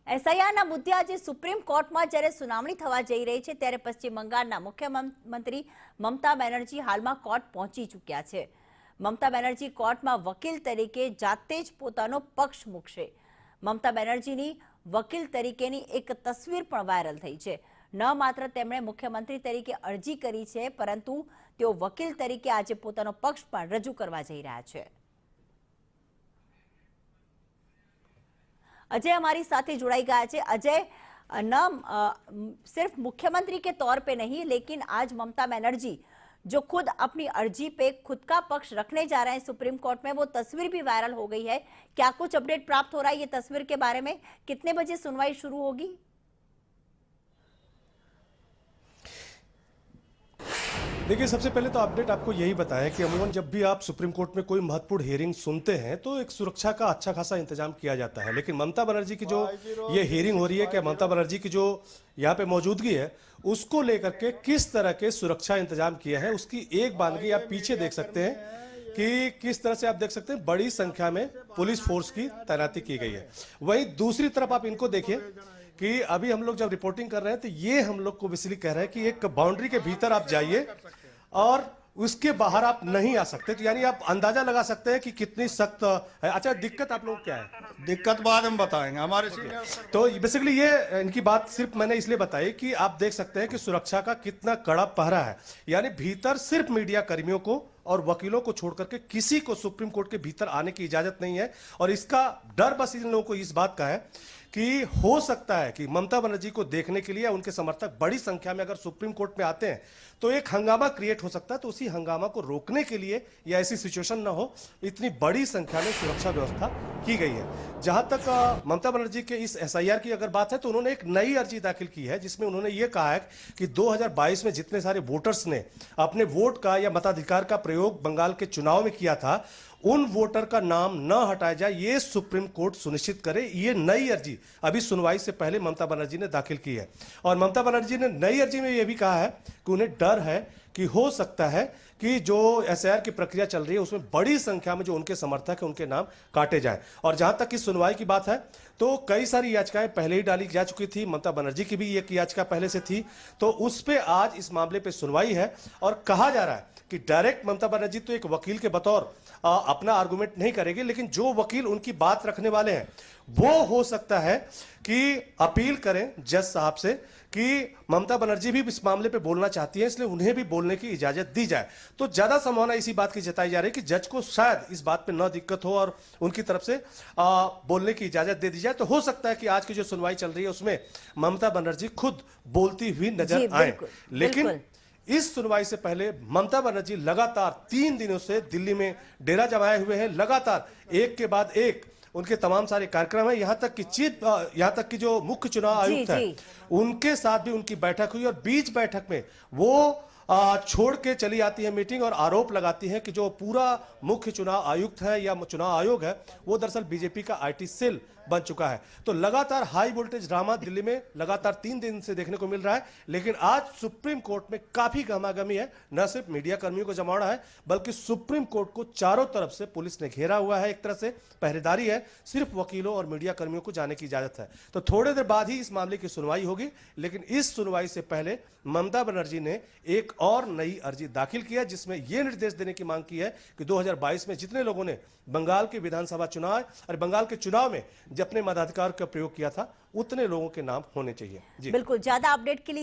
એસઆઈઆરના મુદ્દે આજે સુપ્રીમ કોર્ટમાં જ્યારે સુનાવણી થવા જઈ રહી છે ત્યારે પશ્ચિમ બંગાળના મુખ્યમંત્રી મમતા બેનર્જી હાલમાં કોર્ટ પહોંચી ચૂક્યા છે। મમતા બેનર્જી કોર્ટમાં વકીલ તરીકે જાતે જ પોતાનો પક્ષ મૂકશે। મમતા બેનર્જીની વકીલ તરીકેની એક તસવીર પણ વાયરલ થઈ છે। ન માત્ર તેમણે મુખ્યમંત્રી તરીકે અરજી કરી છે, પરંતુ તેઓ વકીલ તરીકે આજે પોતાનો પક્ષ પણ રજૂ કરવા જઈ રહ્યા છે। अजय हमारी साथी जुड़ाई गया है। अजय, न सिर्फ मुख्यमंत्री के तौर पे नहीं, लेकिन आज ममता बनर्जी जो खुद अपनी अर्जी पे खुद का पक्ष रखने जा रहे हैं सुप्रीम कोर्ट में, वो तस्वीर भी वायरल हो गई है। क्या कुछ अपडेट प्राप्त हो रहा है ये तस्वीर के बारे में? कितने बजे सुनवाई शुरू होगी? देखिए, सबसे पहले तो अपडेट आपको यही बताया कि अमूमन जब भी आप सुप्रीम कोर्ट में कोई महत्वपूर्ण हियरिंग सुनते हैं तो एक सुरक्षा का अच्छा खासा इंतजाम किया जाता है। लेकिन ममता बनर्जी की जो ये हियरिंग हो रही है, क्या ममता बनर्जी की जो यहाँ पे मौजूदगी है उसको लेकर के किस तरह के सुरक्षा इंतजाम किए हैं, उसकी एक बानगी आप पीछे देख सकते हैं कि किस तरह से आप देख सकते हैं बड़ी संख्या में पुलिस फोर्स की तैनाती की गई है। वहीं दूसरी तरफ आप इनको देखिए कि अभी हम लोग जब रिपोर्टिंग कर रहे हैं तो ये हम लोग को बेसिकली कह रहे हैं कि एक बाउंड्री के भीतर आप जाइए और उसके बाहर आप नहीं आ सकते। तो यानी आप अंदाजा लगा सकते हैं कि कितनी सख्त है। अच्छा, दिक्कत आप लोग क्या है? दिक्कत बाद में बताएंगे हमारे तो बेसिकली ये इनकी बात सिर्फ मैंने इसलिए बताई कि आप देख सकते हैं कि सुरक्षा का कितना कड़ा पहरा है। यानी भीतर सिर्फ मीडिया कर्मियों को और वकीलों को छोड़ करके किसी को सुप्रीम कोर्ट के भीतर आने की इजाजत नहीं है। और इसका डर बस इन लोगों को इस बात का है कि हो सकता है कि ममता बनर्जी को देखने के लिए उनके समर्थक बड़ी संख्या में अगर सुप्रीम कोर्ट में आते हैं तो एक हंगामा क्रिएट हो सकता है। तो उसी हंगामा को रोकने के लिए या ऐसी सिचुएशन ना हो, इतनी बड़ी संख्या में सुरक्षा व्यवस्था की गई है। जहां तक ममता बनर्जी के इस एसआईआर की अगर बात है तो उन्होंने एक नई अर्जी दाखिल की है जिसमें उन्होंने ये कहा है कि 2022 में जितने सारे वोटर्स ने अपने वोट का या मताधिकार का प्रयोग बंगाल के चुनाव में किया था, उन वोटर का नाम न हटाया जाए, ये सुप्रीम कोर्ट सुनिश्चित करे। ये नई अर्जी अभी सुनवाई से पहले ममता बनर्जी ने दाखिल की है। और ममता बनर्जी ने नई अर्जी में यह भी कहा है कि उन्हें डर है कि हो सकता है कि जो एसआईआर की प्रक्रिया चल रही है उसमें बड़ी संख्या में जो उनके समर्थक हैं उनके नाम काटे जाएं। और जहां तक की सुनवाई की बात है तो कई सारी याचिकाएं पहले ही डाली जा चुकी थी। ममता बनर्जी की भी एक याचिका पहले से थी, तो उस पे आज इस मामले पे सुनवाई है। और कहा जा रहा है कि डायरेक्ट ममता बनर्जी तो एक वकील के बतौर अपना आर्गुमेंट नहीं करेगी, लेकिन जो वकील उनकी बात रखने वाले हैं वो हो सकता है कि अपील करें जज साहब से कि ममता बनर्जी भी इस मामले पे बोलना चाहती है, इसलिए उन्हें भी बोलने की इजाजत दी जाए। तो ज्यादा संभावना इसी बात की जताई जा रही है कि जज को शायद इस बात पे न दिक्कत हो और उनकी तरफ से बोलने की इजाजत दे दी जाए। तो हो सकता है कि आज की जो सुनवाई चल रही है उसमें ममता बनर्जी खुद बोलती हुई नजर आए। लेकिन इस सुनवाई से पहले ममता बनर्जी लगातार 3 दिनों से दिल्ली में डेरा जमाए हुए हैं। लगातार एक के बाद एक उनके तमाम सारे कार्यक्रम है। यहां तक कि जो मुख्य चुनाव आयुक्त है उनके साथ भी उनकी बैठक हुई और बीच बैठक में वो छोड़ के चली आती है मीटिंग और आरोप लगाती है कि जो पूरा मुख्य चुनाव आयुक्त है या चुनाव आयोग है वो दरअसल बीजेपी का आईटी सेल बन चुका है। तो लगातार हाई वोल्टेज ड्रामा दिल्ली में लगातार 3 दिन से देखने को मिल रहा है। लेकिन आज सुप्रीम कोर्ट में काफी गहमागहमी है। न सिर्फ मीडिया कर्मियों को जमावड़ा है बल्कि सुप्रीम कोर्ट को चारों तरफ से पुलिस ने घेरा हुआ है। एक तरह से पहरेदारी है, सिर्फ वकीलों और मीडिया कर्मियों को जाने की इजाजत है। तो थोड़ी देर बाद ही इस मामले की सुनवाई होगी। लेकिन इस सुनवाई से पहले ममता बनर्जी ने एक और नई अर्जी दाखिल किया जिसमें यह निर्देश देने की मांग की है कि 2022 में जितने लोगों ने बंगाल के विधानसभा चुनाव और बंगाल के चुनाव में जब अपने मताधिकार का प्रयोग किया था उतने लोगों के नाम होने चाहिए। जी बिल्कुल, ज्यादा अपडेट के लिए